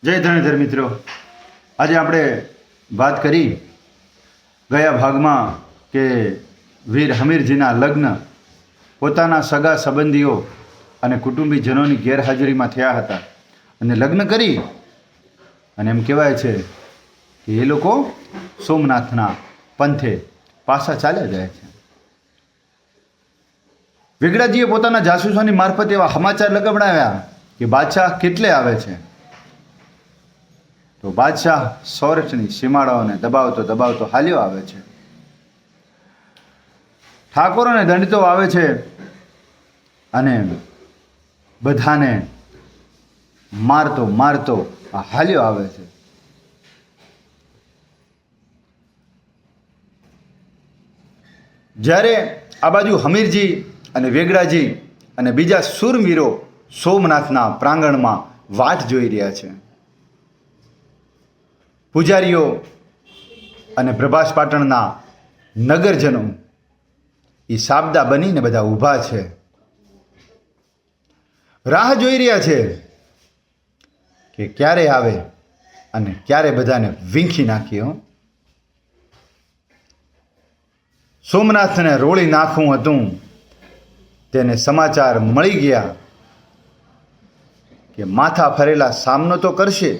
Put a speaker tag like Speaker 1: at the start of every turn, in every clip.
Speaker 1: જય ધણેધર મિત્રો, આજે આપણે વાત કરી ગયા ભાગમાં કે વીર હમીરજીના લગ્ન પોતાના સગા સંબંધીઓ અને કુટુંબીજનોની ગેરહાજરીમાં થયા હતા અને લગ્ન કરી અને એમ કહેવાય છે કે એ લોકો સોમનાથના પંથે પાછા ચાલ્યા જાય છે. વેગડાજીએ પોતાના જાસૂસોની મારફત એવા સમાચાર લગાવડાવ્યા કે બાદશાહ કેટલે આવે છે. તો બાદશાહ સૌરાષ્ટ્રની સીમાડાઓને દબાવતો દબાવતો હાલ્યો આવે છે. ઠાકોરોને દંડતો આવે છે અને બધાને મારતો મારતો હાલ્યો આવે છે. જ્યારે આ બાજુ હમીરજી અને વેગડાજી અને બીજા શૂરવીરો સોમનાથના પ્રાંગણમાં વાટ જોઈ રહ્યા છે. પૂજારીઓ અને પ્રભાસ પાટણના નગરજનો એ સાબદા બનીને બધા ઊભા છે, રાહ જોઈ રહ્યા છે કે ક્યારે આવે અને ક્યારે બધાને વીંખી નાખીએ. સોમનાથને રોળી નાખવું હતું તેને સમાચાર મળી ગયા કે માથા ફરેલા સામનો તો કરશે.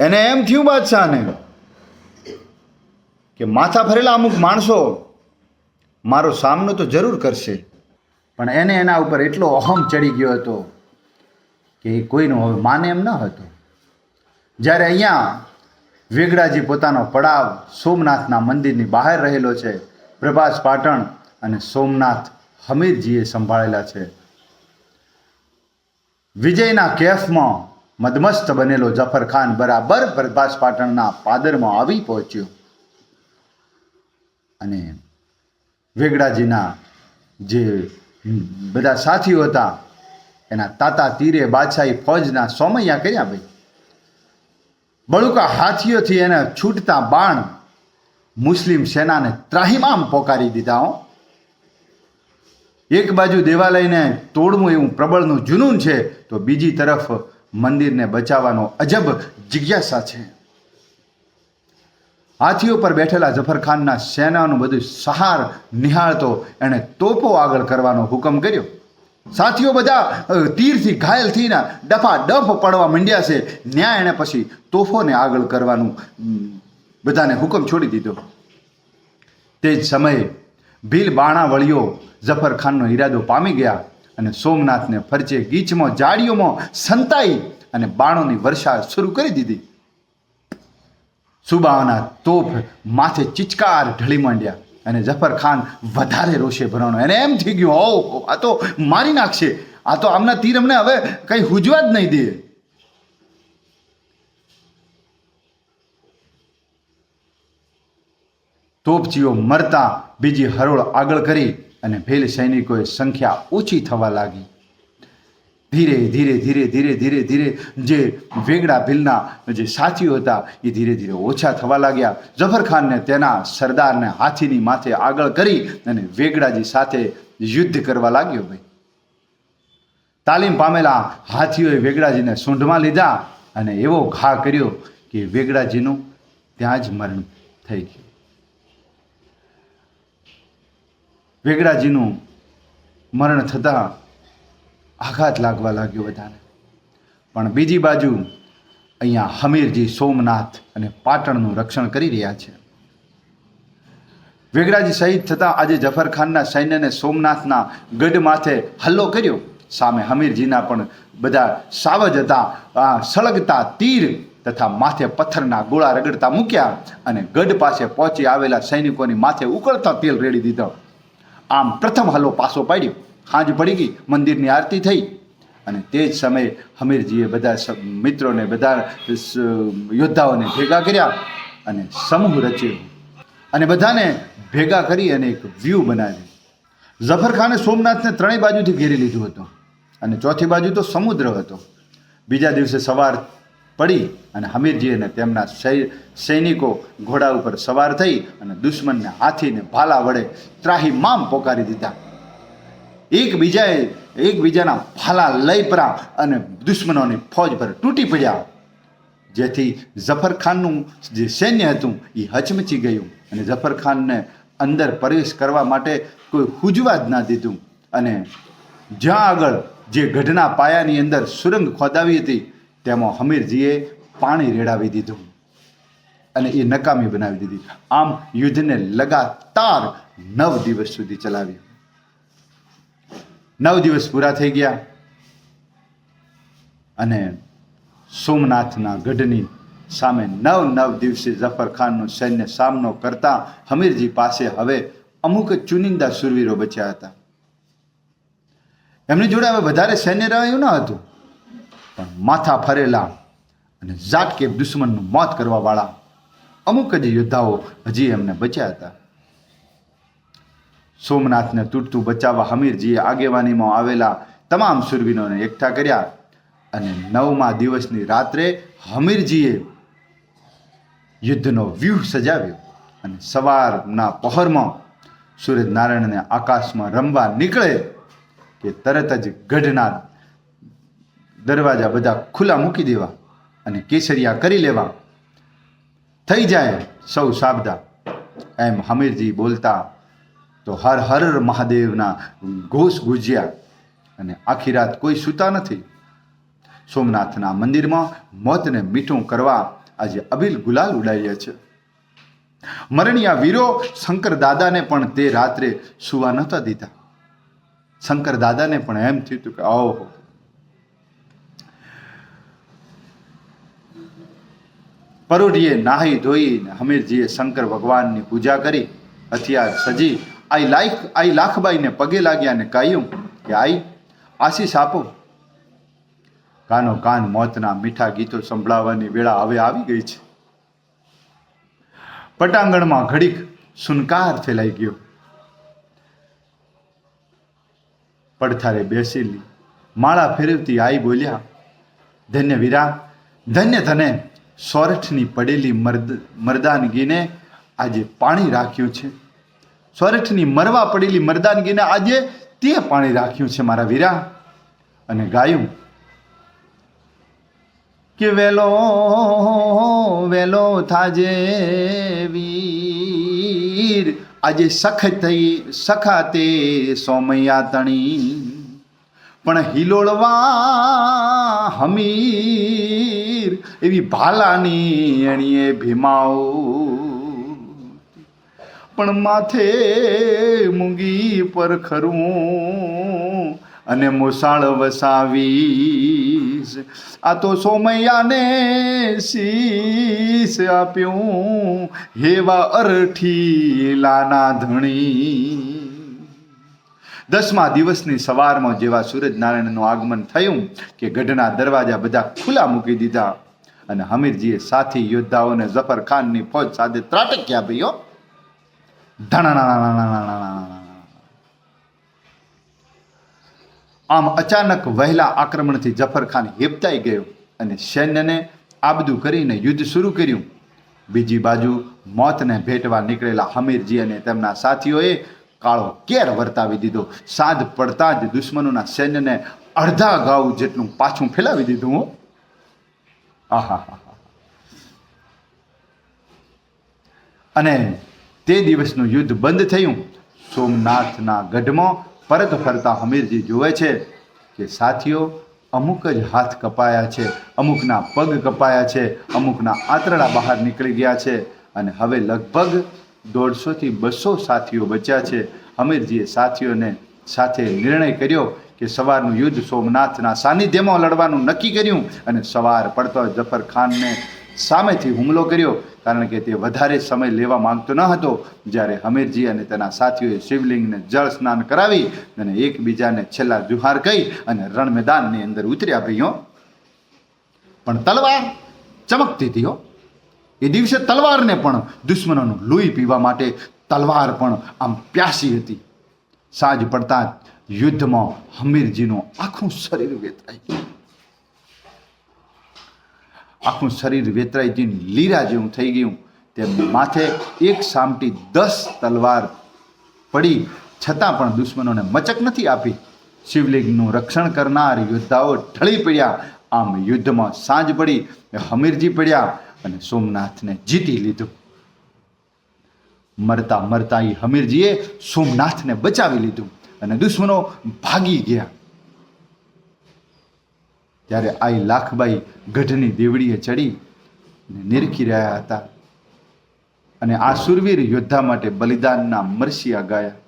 Speaker 1: એને એમ થયું બાદશાહને કે માથા ફરેલા અમુક માણસો મારો સામનો તો જરૂર કરશે, પણ એને એના ઉપર એટલો અહમ ચડી ગયો હતો કે એ કોઈનો હવે માને એમ ન હતો. જ્યારે અહીંયા વેગડાજી પોતાનો પડાવ સોમનાથના મંદિરની બહાર રહેલો છે, પ્રભાસ પાટણ અને સોમનાથ હમીરજીએ સંભાળેલા છે. વિજયના કેફમાં મદમસ્ત બનેલો જફર ખાન બરાબર પ્રભાસ પાટણના પાદરમાં આવી પહોંચ્યો અને વેગડાજીના જે બધા સાથીઓ હતા એના તાતા તીરે બાદશાહી ફૌજના સોમૈયા કર્યા. ભાઈ બળુકા હાથીઓથી એને છૂટતા બાણ મુસ્લિમ સેનાને ત્રાહિમામ પોકારી દીધા. એક બાજુ દેવાલયને તોડવું એવું પ્રબળનું જુનૂન છે, તો બીજી તરફ મંદિરને બચાવવાનો અજબ જિજ્ઞાસા છે. હાથીઓ પર બેઠેલા જફરખાનના સેનાનું બધું સહાર નિહાળતો એણે તોપો આગળ કરવાનો હુકમ કર્યો. સાથીઓ બધા તીરથી ઘાયલ થઈને ડફા ડફ પડવા માંડ્યા છે. ન્યાય એણે પછી તોફોને આગળ કરવાનું બધાને હુકમ છોડી દીધો. તે જ સમયે ભીલ બાણા વળીઓ જફરખાનનો ઈરાદો પામી ગયા અને સોમનાથને ફરચે ગીચમાં જાડીઓમાં સંતાઈ અને બાણોની વર્ષા શરૂ કરી દીધી. સુબાઓના તોપ માથે ચિચકાર ઢળી માંડ્યા અને જફરખાન વધારે રોષે ભરાણો. એને એમ થઈ ગયું, ઓ આ તો મારી નાખશે, આ તો આમના તીર અમને હવે કંઈ હુજવા જ નહીં દે. તોપચીઓ મરતા બીજી હરોળ આગળ કરી અને ભીલ સૈનિકોએ સંખ્યા ઓછી થવા લાગી. ધીરે ધીરે ધીરે ધીરે ધીરે ધીરે જે વેગડા ભીલના જે સાથીઓ હતા એ ધીરે ધીરે ઓછા થવા લાગ્યા. જફરખાનને તેના સરદારને હાથીની માથે આગળ કરી અને વેગડાજી સાથે યુદ્ધ કરવા લાગ્યો. ભાઈ તાલીમ પામેલા હાથીઓએ વેગડાજીને સૂંઢમાં લીધા અને એવો ઘા કર્યો કે વેગડાજીનું ત્યાં જ મરણ થઈ ગયું. વેગડાજીનું મરણ થતાં આઘાત લાગવા લાગ્યો બધાને. પણ બીજી બાજુ અહીંયા હમીરજી સોમનાથ અને પાટણનું રક્ષણ કરી રહ્યા છે. વેગડાજી શહીદ થતાં આજે જફરખાનના સૈન્યને સોમનાથના ગઢ માથે હલ્લો કર્યો. સામે હમીરજીના પણ બધા સાવજ હતા. સળગતા તીર તથા માથે પથ્થરના ગોળા રગડતા મૂક્યા અને ગઢ પાસે પહોંચી આવેલા સૈનિકોની માથે ઉકળતા તેલ રેડી દીધો. આમ પ્રથમ હલ્લો પાછો પાડ્યો. સાંજ પડી ગઈ, મંદિરની આરતી થઈ અને તે જ સમયે હમીરજીએ બધા મિત્રોને બધા યોદ્ધાઓને ભેગા કર્યા અને સમૂહ રચ્યો અને બધાને ભેગા કરી અને એક વ્યૂહ બનાવ્યું. જફરખાને સોમનાથને ત્રણેય બાજુથી ઘેરી લીધું હતું અને ચોથી બાજુ તો સમુદ્ર હતો. બીજા દિવસે સવાર પડી અને હમીરજી અને તેમના સૈનિકો ઘોડા ઉપર સવાર થઈ અને દુશ્મનને હાથીને ભાલા વડે ત્રાહિમામ પોકારી દીધા. એકબીજાના ભાલા લઈ પરા અને દુશ્મનોની ફોજ પર તૂટી પડ્યા, જેથી જફર ખાનનું જે સૈન્ય હતું એ હચમચી ગયું અને જફર ખાનને અંદર પ્રવેશ કરવા માટે કોઈ હુજવા જ ના દીધું. અને જ્યાં આગળ જે ગઢના પાયાની અંદર સુરંગ ખોદાવી હતી તેમાં હમીરજીએ પાણી રેડાવી દીધું અને એ નકામી બનાવી દીધી. આમ યુદ્ધને લગાતાર 9 દિવસ સુધી ચલાવ્યું. 9 દિવસ પૂરા થઈ ગયા અને સોમનાથના ગઢની સામે 9 દિવસે જફર ખાનનું સૈન્ય સામનો કરતા હમીરજી પાસે હવે અમુક ચુનિંદા શૂરવીરો બચ્યા હતા. એમની જોડે હવે વધારે સૈન્ય રહ્યું ન હતું, પણ માથા ફરેલા અને ઝાટકે દુશ્મનનું મોત કરવા વાળા અમુક જ યોદ્ધાઓ હજી એમને બચ્યા હતા. સોમનાથને તૂટતું બચાવવા હમીરજીએ આગેવાનીમાં આવેલા તમામ શૂરવીરોને એકઠા કર્યા અને 9મા દિવસની રાત્રે હમીરજીએ યુદ્ધનો વ્યૂહ સજાવ્યો અને સવારના પહોરમાં સૂર્યનારાયણને આકાશમાં રમવા નીકળે કે તરત જ ગઢના દરવાજા બધા ખુલ્લા મૂકી દેવા અને કેસરિયા કરી લેવા. થઈ જાય સૌ સાબદા, એમ હમીરજી બોલતા તો હર હર મહાદેવના ઘોષ ગુજ્યા અને આખી રાત કોઈ સૂતા નથી. સોમનાથના મંદિરમાં મોતને મીઠું કરવા આજે અબીલ ગુલાલ ઉડાડ્યા છે. મરણિયા વીરો શંકર દાદાને પણ તે રાત્રે સુવા નહોતા દીધા. શંકર દાદાને પણ એમ થયું હતું કે ઓહો, પરોઢીએ નાહી ધોઈને હમીરજીએ શંકર ભગવાનની પૂજા કરી, હથિયાર સજી આઈ લાખબાઈને પગે લાગ્યા અને કહ્યું કે આઈ આશીષ આપો. કાનો કાન મોતના મીઠા ગીતો સંભળાવવાની વેળા હવે આવી ગઈ છે. પટાંગણમાં ઘડીક સુનકાર ફેલાઈ ગયો. પડથારે બેસેલી માળા ફેરવતી આઈ બોલ્યા, ધન્ય વીરા, ધન્ય તને. સોરઠની પડેલી મરદાનગીને આજે પાણી રાખ્યું છે. સોરઠની મરવા પડેલી મરદાનગીને આજે તે પાણી રાખ્યું છે મારા વીરા. અને ગાયું કે વેલો વેલો થાજે વીર, આજે સખાતે સોમૈયા તણી, પણ હિલોળવા હમીર એવી ભાલાની એણીએ ભીમાઓ, પણ માથે મૂંગી પર ખરું અને મોસાળ વસાવીશ. આ તો સોમૈયાને શીશ આપ્યું હેવા અરઠી લાના ધણી. 10મા દિવસની સવારમાં જેવા સૂરજનારાયણનું આગમન થયું કે ગઢના દરવાજા બધા ખુલ્લા મૂકી દીધા અને હમીરજીએ સાથી યોદ્ધાઓને જફર ખાનની ફોજ સાથે ત્રાટક્યા ભાઈઓ. આમ અચાનક વહેલા આક્રમણથી જફર ખાન હેબતાઈ ગયો અને સૈન્યને આબદું કરીને યુદ્ધ શરૂ કર્યું. બીજી બાજુ મોતને ભેટવા નીકળેલા હમીરજી અને તેમના સાથીઓએ કાળો કેર વર્તાવી દીધો. સાંજ પડતા જ દુશ્મનોના સૈન્યને અડધા ગાઉ જેટલું પાછું ફેલાવી દીધું. અને તે દિવસનું યુદ્ધ બંધ થયું. સોમનાથના ગઢમાં પરત ફરતા હમીરજી જુએ છે કે સાથીઓ અમુક જ હાથ કપાયા છે, અમુકના પગ કપાયા છે, અમુકના આંતરડા બહાર નીકળી ગયા છે અને હવે લગભગ 150 થી 200 સાથીઓ બચ્યા છે. હમીરજીએ સાથીઓને સાથે નિર્ણય કર્યો કે સવારનું યુદ્ધ સોમનાથના સાનિધ્યમાં લડવાનું નક્કી કર્યું અને સવાર પડતો જફર ખાનને સામેથી હુમલો કર્યો, કારણ કે તે વધારે સમય લેવા માંગતો ન હતો. જ્યારે હમીરજી અને તેના સાથીઓએ શિવલિંગને જળ સ્નાન કરાવી અને એકબીજાને છેલ્લા જુહાર કહી અને રણ મેદાનની અંદર ઉતર્યા ભાઈઓ. પણ તલવાર ચમકતી હતી હો. એ દિવસે તલવારને પણ દુશ્મનોનું લોહી પીવા માટે તલવાર પણ આમ પ્યાસી હતી. સાંજ પડતા યુદ્ધમાં હમીરજીનું આખું શરીર વેતરાઈ ગયું. આખું શરીર વેતરાઈ જઈને લીરા જેવું થઈ ગયું. તેમની માથે એક સામટી 10 તલવાર પડી છતાં પણ દુશ્મનોને મચક નથી આપી. શિવલિંગનું રક્ષણ કરનાર યોદ્ધાઓ ઢળી પડ્યા. આમ યુદ્ધમાં સાંજ પડી, હમીરજી પડ્યા અને સોમનાથને જીતી લીધું. મરતા મરતા એ હમીરજીએ સોમનાથને બચાવી લીધું અને દુશ્મનો ભાગી ગયા. ત્યારે આઈ લાખબાઈ ગઢની દેવડીએ ચડી નિરખી રહ્યા હતા અને આ સુરવીર યોદ્ધા માટે બલિદાનના મરસિયા ગાયા.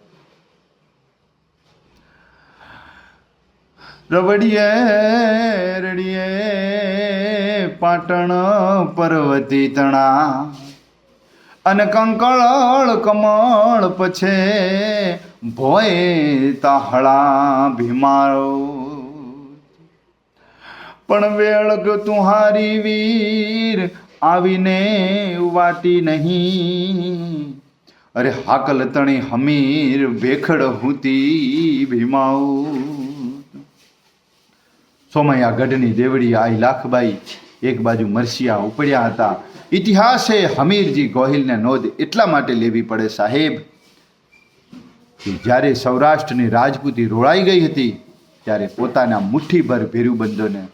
Speaker 1: રવડીએ રડીએ પાટણ પર્વતી તણા અને કંકળ કમળ પછે ભોય તાહળા ભીમારો પણ વેળગ તુહારી વીર આવીને વાટી નહીં. અરે હાકલ તણી હમીર ભેખડ હુતી ભીમાઉ. સોમૈયા ગઢની દેવડી આઈ લાખબાઈ એક બાજુ મરસિયા ઉપડ્યા હતા. ઇતિહાસે હમીરજી ગોહિલને નોંધ એટલા માટે લેવી પડે સાહેબ કે જ્યારે સૌરાષ્ટ્રની રાજપૂતી રોળાઈ ગઈ હતી ત્યારે પોતાના મુઠ્ઠીભર ભેરુબંધોને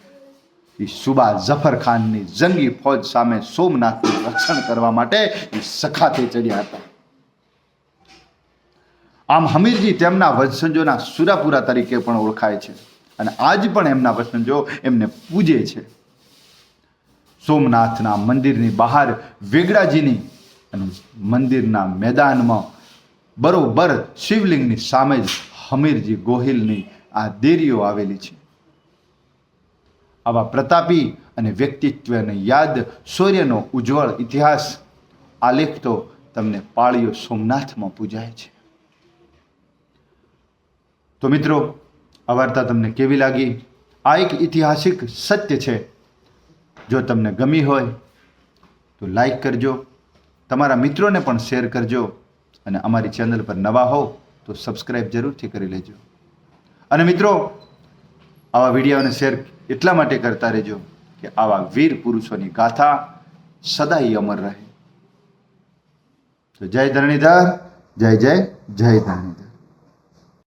Speaker 1: સુબા ઝફર ખાનની જંગી ફૌજ સામે સોમનાથનું રક્ષણ કરવા માટે સખાતે ચડ્યા હતા. આમ હમીરજી તેમના વંશજોના સુરાપુરા તરીકે પણ ઓળખાય છે અને આજ પણ એમના વંશજો એમને પૂજે છે. સોમનાથના મંદિરની બહાર વેગડાજીની અને મંદિરના મેદાનમાં બરોબર શિવલિંગની સામે જ હમીરજી ગોહિલની આ દેરીઓ આવેલી છે. આવા પ્રતાપી અને વ્યક્તિત્વને યાદ શૌર્યનો ઉજ્જવળ ઇતિહાસ આલેખ તો તમને પાળીઓ સોમનાથમાં પૂજાય છે. તો મિત્રો, આ વાર્તા તમને કેવી લાગી? આ એક ઐતિહાસિક સત્ય છે. જો તમને ગમી હોય તો લાઈક કરજો, તમારા મિત્રોને પણ શેર કરજો અને અમારી ચેનલ પર નવા હો તો સબસ્ક્રાઈબ જરૂરથી કરી લેજો. અને મિત્રો, આવા વિડીયોને શેર એટલા માટે કરતા રહેજો કે આવા વીર પુરુષોની ગાથા સદાય અમર રહે. તો જય ધરણીધર, જય જય જય ધરણીધર.